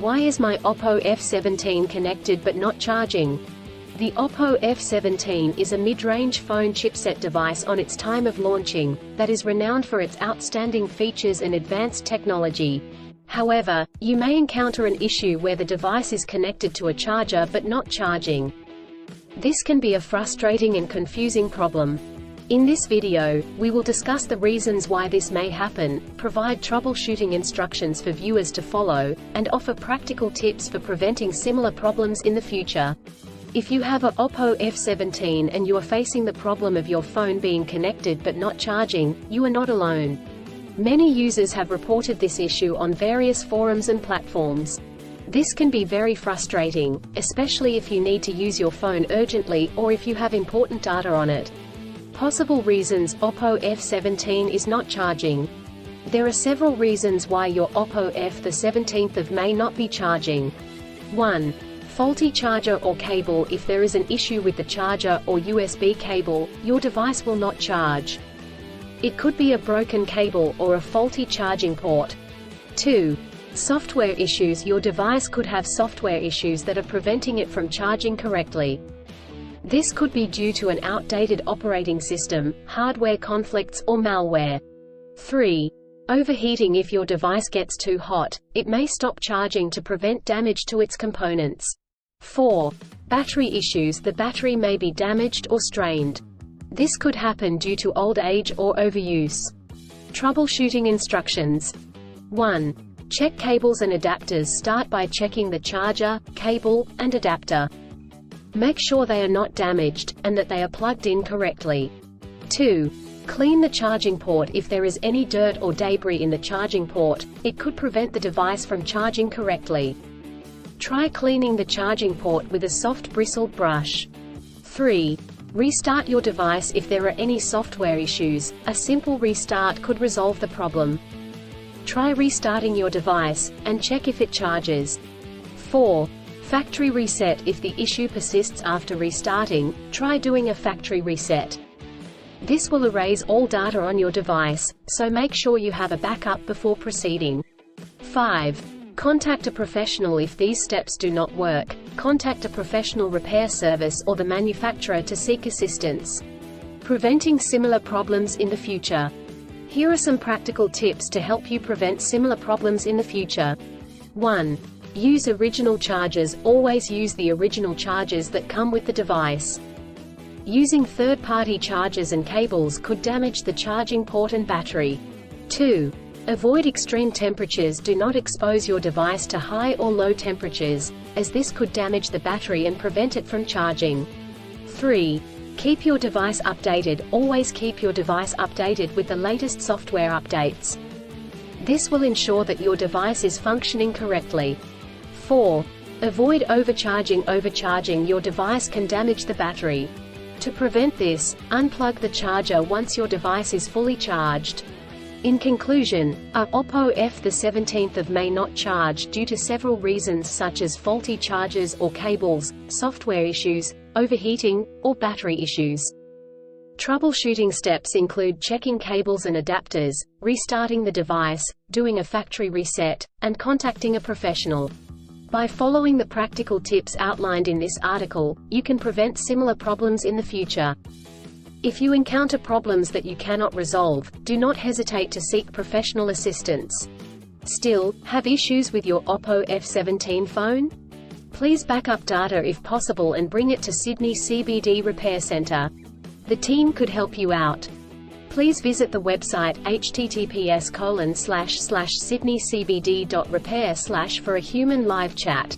Why is my Oppo F17 connected but not charging? The Oppo F17 is a mid-range phone chipset device on its time of launching, that is renowned for its outstanding features and advanced technology. However, you may encounter an issue where the device is connected to a charger but not charging. This can be a frustrating and confusing problem. In this video, we will discuss the reasons why this may happen, provide troubleshooting instructions for viewers to follow, and offer practical tips for preventing similar problems in the future. If you have a Oppo F17 and you are facing the problem of your phone being connected but not charging, you are not alone. Many users have reported this issue on various forums and platforms. This can be very frustrating, especially if you need to use your phone urgently or if you have important data on it. Possible reasons Oppo F17 is not charging. There are several reasons why your Oppo F17 may not be charging. 1. Faulty charger or cable. If there is an issue with the charger or USB cable, your device will not charge. It could be a broken cable or a faulty charging port. 2. Software issues. Your device could have software issues that are preventing it from charging correctly. This could be due to an outdated operating system, hardware conflicts, or malware. 3. Overheating. If your device gets too hot, it may stop charging to prevent damage to its components. 4. Battery issues. The battery may be damaged or strained. This could happen due to old age or overuse. Troubleshooting instructions. 1. Check cables and adapters. Start by checking the charger, cable, and adapter. Make sure they are not damaged, and that they are plugged in correctly. 2. Clean the charging port. If there is any dirt or debris in the charging port, it could prevent the device from charging correctly. Try cleaning the charging port with a soft bristled brush. 3. Restart your device. If there are any software issues, a simple restart could resolve the problem. Try restarting your device, and check if it charges. 4. Factory reset. If the issue persists after restarting, try doing a factory reset. This will erase all data on your device, so make sure you have a backup before proceeding. 5. Contact a professional. If these steps do not work, contact a professional repair service or the manufacturer to seek assistance. Preventing similar problems in the future. Here are some practical tips to help you prevent similar problems in the future. 1. Use original chargers. Always use the original chargers that come with the device. Using third-party chargers and cables could damage the charging port and battery. 2. Avoid extreme temperatures. Do not expose your device to high or low temperatures, as this could damage the battery and prevent it from charging. 3. Keep your device updated. Always keep your device updated with the latest software updates. This will ensure that your device is functioning correctly. 4. Avoid overcharging. Overcharging your device can damage the battery. To prevent this, unplug the charger once your device is fully charged. In conclusion, our Oppo F17 may not charge due to several reasons such as faulty chargers or cables, software issues, overheating, or battery issues. Troubleshooting steps include checking cables and adapters, restarting the device, doing a factory reset, and contacting a professional. By following the practical tips outlined in this article, you can prevent similar problems in the future. If you encounter problems that you cannot resolve, do not hesitate to seek professional assistance. Still, have issues with your Oppo F17 phone? Please back up data if possible and bring it to Sydney CBD Repair Centre. The team could help you out. Please visit the website https://sydneycbd.repair/ for a human live chat.